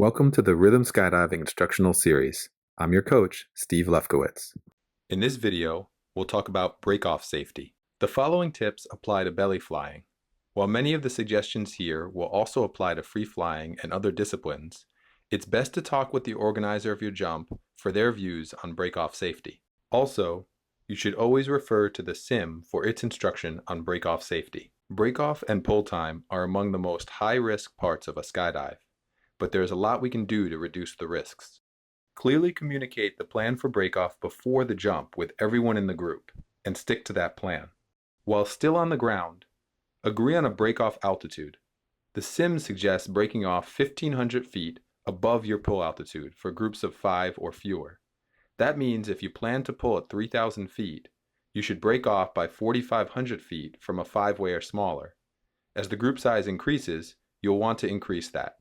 Welcome to the Rhythm Skydiving Instructional Series. I'm your coach, Steve Lefkowitz. In this video, we'll talk about break-off safety. The following tips apply to belly flying. While many of the suggestions here will also apply to free flying and other disciplines, it's best to talk with the organizer of your jump for their views on break-off safety. Also, you should always refer to the sim for its instruction on break-off safety. Break-off and pull time are among the most high-risk parts of a skydive, but there is a lot we can do to reduce the risks. Clearly communicate the plan for breakoff before the jump with everyone in the group, and stick to that plan. While still on the ground, agree on a breakoff altitude. The sim suggests breaking off 1,500 feet above your pull altitude for groups of 5 or fewer. That means if you plan to pull at 3,000 feet, you should break off by 4,500 feet from a 5-way or smaller. As the group size increases, you'll want to increase that.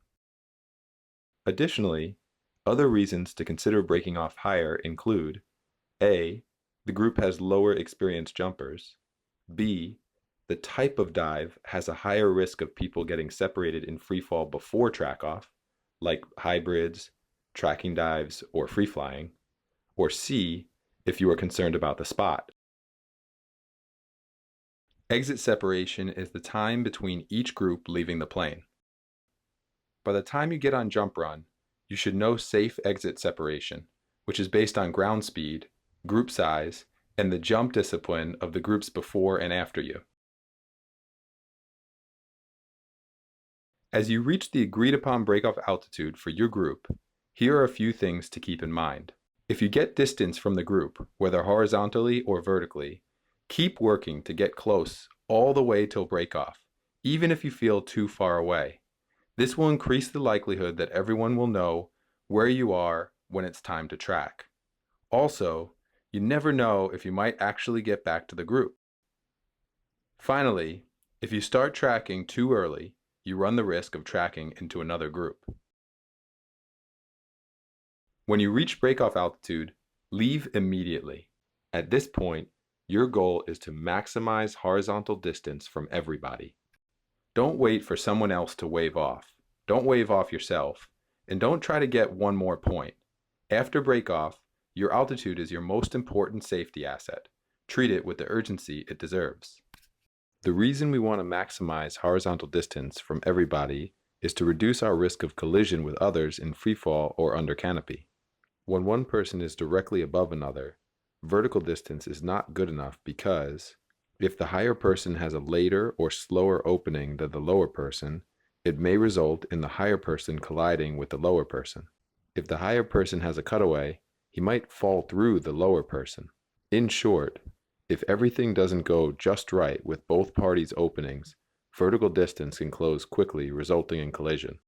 Additionally, other reasons to consider breaking off higher include A. The group has lower experienced jumpers. B. The type of dive has a higher risk of people getting separated in freefall before track-off, like hybrids, tracking dives, or free flying. Or C. If you are concerned about the spot. Exit separation is the time between each group leaving the plane. By the time you get on jump run, you should know safe exit separation, which is based on ground speed, group size, and the jump discipline of the groups before and after you. As you reach the agreed upon breakoff altitude for your group, here are a few things to keep in mind. If you get distance from the group, whether horizontally or vertically, keep working to get close all the way till breakoff, even if you feel too far away. This will increase the likelihood that everyone will know where you are when it's time to track. Also, you never know if you might actually get back to the group. Finally, if you start tracking too early, you run the risk of tracking into another group. When you reach breakoff altitude, leave immediately. At this point, your goal is to maximize horizontal distance from everybody. Don't wait for someone else to wave off. Don't wave off yourself, and don't try to get one more point. After breakoff, your altitude is your most important safety asset. Treat it with the urgency it deserves. The reason we want to maximize horizontal distance from everybody is to reduce our risk of collision with others in freefall or under canopy. When one person is directly above another, vertical distance is not good enough because if the higher person has a later or slower opening than the lower person, it may result in the higher person colliding with the lower person. If the higher person has a cutaway, he might fall through the lower person. In short, if everything doesn't go just right with both parties' openings, vertical distance can close quickly, resulting in collision.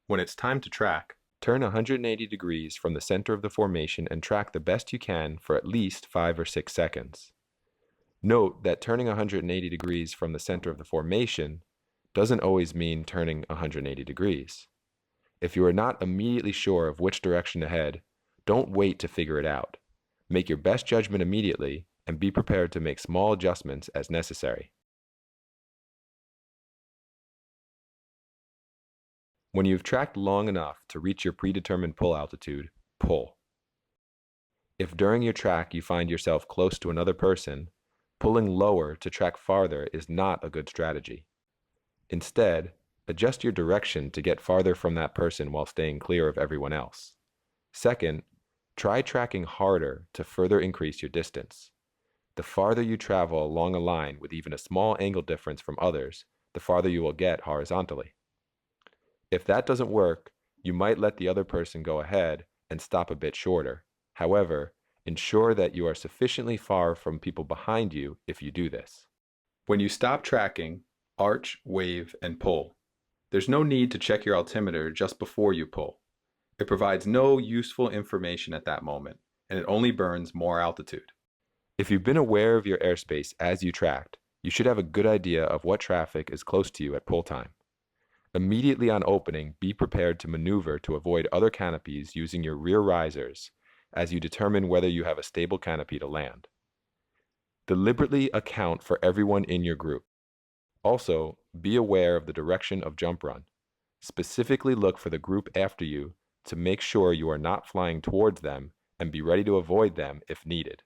When it's time to track, turn 180 degrees from the center of the formation and track the best you can for at least 5 or 6 seconds. Note that turning 180 degrees from the center of the formation doesn't always mean turning 180 degrees. If you are not immediately sure of which direction to head, don't wait to figure it out. Make your best judgment immediately and be prepared to make small adjustments as necessary. When you've tracked long enough to reach your predetermined pull altitude, pull. If during your track you find yourself close to another person, pulling lower to track farther is not a good strategy. Instead, adjust your direction to get farther from that person while staying clear of everyone else. Second, try tracking harder to further increase your distance. The farther you travel along a line with even a small angle difference from others, the farther you will get horizontally. If that doesn't work, you might let the other person go ahead and stop a bit shorter. However, ensure that you are sufficiently far from people behind you if you do this. When you stop tracking, arch, wave, and pull. There's no need to check your altimeter just before you pull. It provides no useful information at that moment, and it only burns more altitude. If you've been aware of your airspace as you tracked, you should have a good idea of what traffic is close to you at pull time. Immediately on opening, be prepared to maneuver to avoid other canopies using your rear risers as you determine whether you have a stable canopy to land. Deliberately account for everyone in your group. Also, be aware of the direction of jump run. Specifically look for the group after you to make sure you are not flying towards them and be ready to avoid them if needed.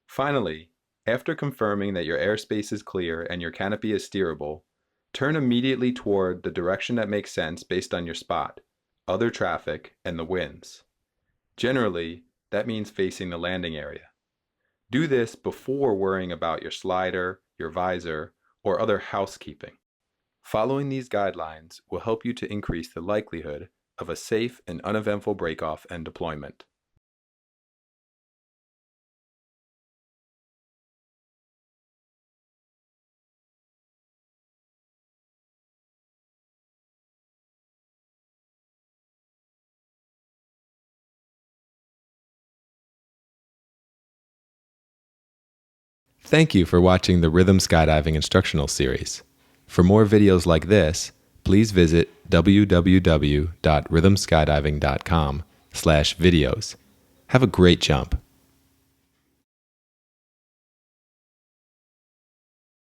Finally, after confirming that your airspace is clear and your canopy is steerable, turn immediately toward the direction that makes sense based on your spot, other traffic, and the winds. Generally, that means facing the landing area. Do this before worrying about your slider, your visor, or other housekeeping. Following these guidelines will help you to increase the likelihood of a safe and uneventful breakoff and deployment. Thank you for watching the Rhythm Skydiving Instructional Series. For more videos like this, please visit www.rhythmskydiving.com/videos. Have a great jump.